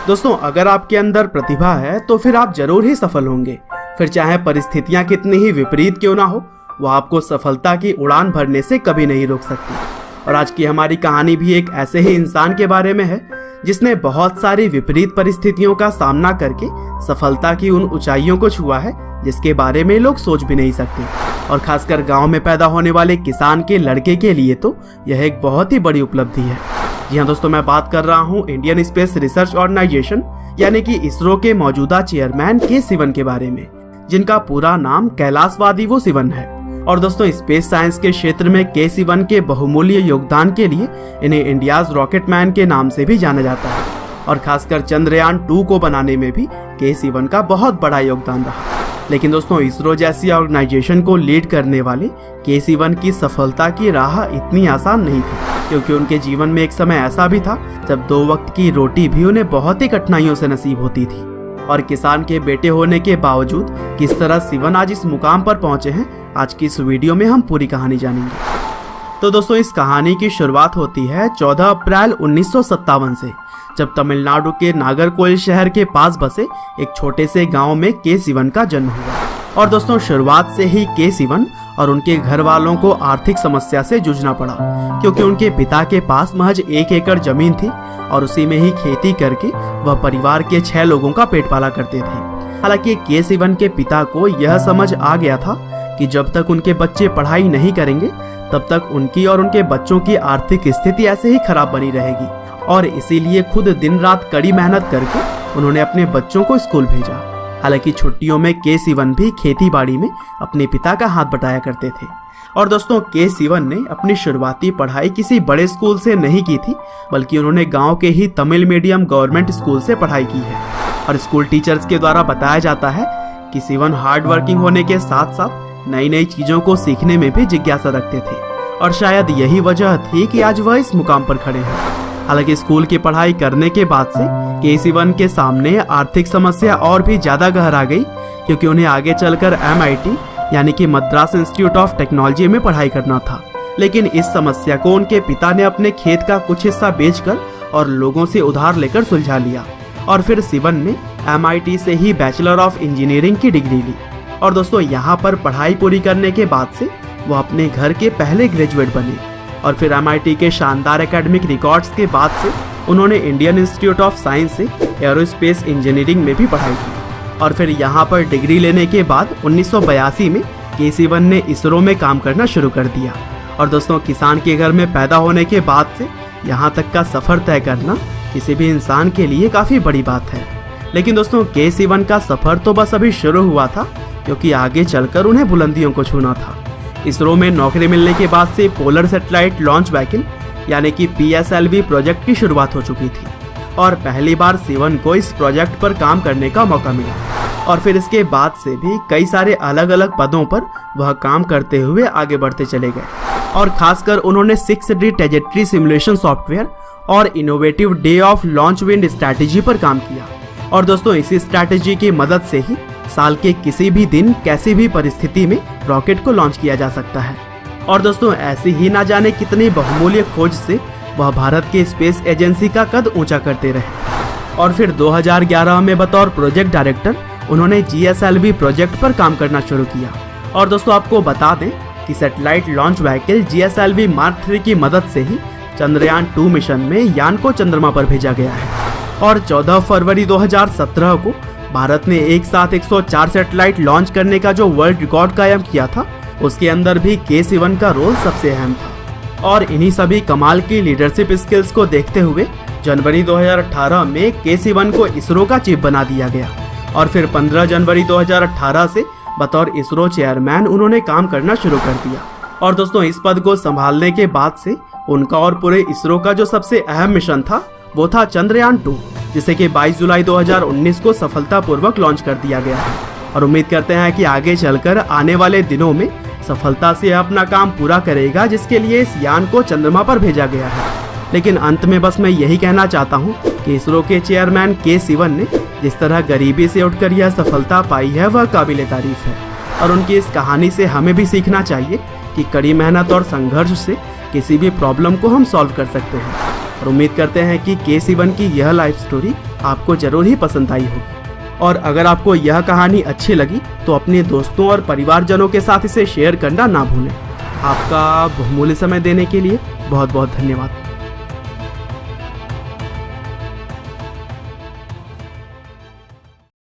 दोस्तों, अगर आपके अंदर प्रतिभा है तो फिर आप जरूर ही सफल होंगे। फिर चाहे परिस्थितियां कितनी ही विपरीत क्यों ना हो, वो आपको सफलता की उड़ान भरने से कभी नहीं रोक सकती। और आज की हमारी कहानी भी एक ऐसे ही इंसान के बारे में है जिसने बहुत सारी विपरीत परिस्थितियों का सामना करके सफलता की उन ऊंचाइयों को छुआ है जिसके बारे में लोग सोच भी नहीं सकते। और खासकर गांव में पैदा होने वाले किसान के लड़के के लिए तो यह एक बहुत ही बड़ी उपलब्धि है। जी हाँ दोस्तों, मैं बात कर रहा हूँ इंडियन स्पेस रिसर्च ऑर्गेनाइजेशन यानी कि इसरो के मौजूदा चेयरमैन के सिवन के बारे में, जिनका पूरा नाम कैलाशवादिवो सिवन है। और दोस्तों, स्पेस साइंस के क्षेत्र में के सिवन के बहुमूल्य योगदान के लिए इन्हें इंडियाज रॉकेट मैन के नाम से भी जाना जाता है। और खासकर चंद्रयान 2 को बनाने में भी के सिवन का बहुत बड़ा योगदान रहा। लेकिन दोस्तों, इसरो जैसी ऑर्गेनाइजेशन को लीड करने वाले के सिवन की सफलता की राह इतनी आसान नहीं थी, क्योंकि उनके जीवन में एक समय ऐसा भी था जब 2 वक्त की रोटी भी उन्हें बहुत ही कठिनाइयों से नसीब होती थी। और किसान के बेटे होने के बावजूद किस तरह सिवन आज इस मुकाम पर पहुंचे हैं, आज की इस वीडियो में हम पूरी कहानी जानेंगे। तो दोस्तों, इस कहानी की शुरुआत होती है 14 अप्रैल 1957 से, जब तमिलनाडु के नागरकोइल शहर के पास बसे एक छोटे से गांव में के सिवन का जन्म हुआ। और दोस्तों, शुरुआत से ही के सिवन और उनके घर वालों को आर्थिक समस्या से जूझना पड़ा, क्योंकि उनके पिता के पास महज 1 एकड़ जमीन थी और उसी में ही खेती करके वह परिवार के 6 लोगों का पेट पाला करते थे। हालांकि के सिवन के पिता को यह समझ आ गया था कि जब तक उनके बच्चे पढ़ाई नहीं करेंगे तब तक उनकी और उनके बच्चों की आर्थिक स्थिति ऐसे ही खराब बनी रहेगी। और इसीलिए खुद दिन रात कड़ी मेहनत करके उन्होंने अपने बच्चों को स्कूल भेजा। हालांकि छुट्टियों में के सिवन भी खेती बाड़ी में अपने पिता का हाथ बटाया करते थे। और दोस्तों, के सिवन ने अपनी शुरुआती पढ़ाई किसी बड़े स्कूल से नहीं की थी, बल्कि उन्होंने गांव के ही तमिल मीडियम गवर्नमेंट स्कूल से पढ़ाई की है। और स्कूल टीचर्स के द्वारा बताया जाता है कि सिवन हार्ड वर्किंग होने के साथ साथ नई नई चीजों को सीखने में भी जिज्ञासा रखते थे। और शायद यही वजह थी कि आज वह इस मुकाम पर खड़े हैं। हालांकि स्कूल की पढ़ाई करने के बाद से के सिवन के सामने आर्थिक समस्या और भी ज्यादा गहरा गई, क्योंकि उन्हें आगे चलकर MIT यानी कि मद्रास इंस्टीट्यूट ऑफ टेक्नोलॉजी में पढ़ाई करना था। लेकिन इस समस्या को उनके पिता ने अपने खेत का कुछ हिस्सा बेचकर और लोगों से उधार लेकर सुलझा लिया। और फिर सिवन ने MIT से ही बैचलर ऑफ इंजीनियरिंग की डिग्री ली। और दोस्तों, यहाँ पर पढ़ाई पूरी करने के बाद से वो अपने घर के पहले ग्रेजुएट बने। और फिर MIT के शानदार एकेडमिक रिकॉर्ड्स के बाद से उन्होंने इंडियन इंस्टीट्यूट ऑफ साइंस से एरोस्पेस इंजीनियरिंग में भी पढ़ाई की। और फिर यहाँ पर डिग्री लेने के बाद 1982 में के सिवन ने इसरो में काम करना शुरू कर दिया। और दोस्तों, किसान के घर में पैदा होने के बाद से यहाँ तक का सफर तय करना किसी भी इंसान के लिए काफी बड़ी बात है। लेकिन दोस्तों, के सिवन का सफर तो बस अभी शुरू हुआ था, क्योंकि आगे चलकर उन्हें बुलंदियों को छूना था। इसरो में नौकरी मिलने के बाद से पोलर सैटेलाइट लॉन्च व्हीकल यानी कि PSLV प्रोजेक्ट की शुरुआत हो चुकी थी। और पहली बार सिवन को इस प्रोजेक्ट पर काम करने का मौका मिला। और फिर इसके बाद से भी कई सारे अलग अलग पदों पर वह काम करते हुए आगे बढ़ते चले गए। और खासकर उन्होंने 6D ट्रेजेक्टरी सिमुलेशन सॉफ्टवेयर और innovative day of launch wind strategy पर काम किया। और दोस्तों, इसी स्ट्रैटेजी की मदद से ही साल के किसी भी दिन कैसी भी परिस्थिति में रॉकेट को लॉन्च किया जा सकता है। और दोस्तों, ऐसी ही ना जाने कितनी बहुमूल्य खोज से वह भारत के स्पेस एजेंसी का कद ऊंचा करते रहे। और फिर 2011 में बतौर प्रोजेक्ट डायरेक्टर उन्होंने GSLV प्रोजेक्ट पर काम करना शुरू किया। और दोस्तों, आपको बता दें कि satellite launch vehicle GSLV Mark 3 की मदद से ही चंद्रयान 2 मिशन में यान को चंद्रमा पर भेजा गया है। और 14 फरवरी 2017 को भारत ने एक साथ 104 सैटेलाइट लॉन्च करने का जो वर्ल्ड रिकॉर्ड कायम किया था, उसके अंदर भी के सिवन का रोल सबसे अहम था। और इन्हीं सभी कमाल की लीडरशिप स्किल्स को देखते हुए जनवरी 2018 में के सिवन को इसरो का चीफ बना दिया गया। और फिर 15 जनवरी 2018 से बतौर इसरो चेयरमैन उन्होंने काम करना शुरू कर दिया। और दोस्तों, इस पद को संभालने के बाद से उनका और पूरे इसरो का जो सबसे अहम मिशन था वो था चंद्रयान 2, जिसे कि 22 जुलाई 2019 को सफलतापूर्वक लॉन्च कर दिया गया है। और उम्मीद करते हैं कि आगे चलकर आने वाले दिनों में सफलता से अपना काम पूरा करेगा, जिसके लिए इस यान को चंद्रमा पर भेजा गया है। लेकिन अंत में बस मैं यही कहना चाहता हूँ कि इसरो के चेयरमैन के सिवन ने जिस तरह गरीबी से उठकर यह सफलता पाई है वह काबिले तारीफ है। और उनकी इस कहानी से हमें भी सीखना चाहिए कि कड़ी मेहनत और संघर्ष से किसी भी प्रॉब्लम को हम सॉल्व कर सकते हैं। और उम्मीद करते हैं कि के सिवन की यह लाइफ स्टोरी आपको जरूर ही पसंद आई होगी। और अगर आपको यह कहानी अच्छी लगी तो अपने दोस्तों और परिवारजनों के साथ इसे शेयर करना ना भूलें। आपका बहुमूल्य समय देने के लिए बहुत बहुत धन्यवाद।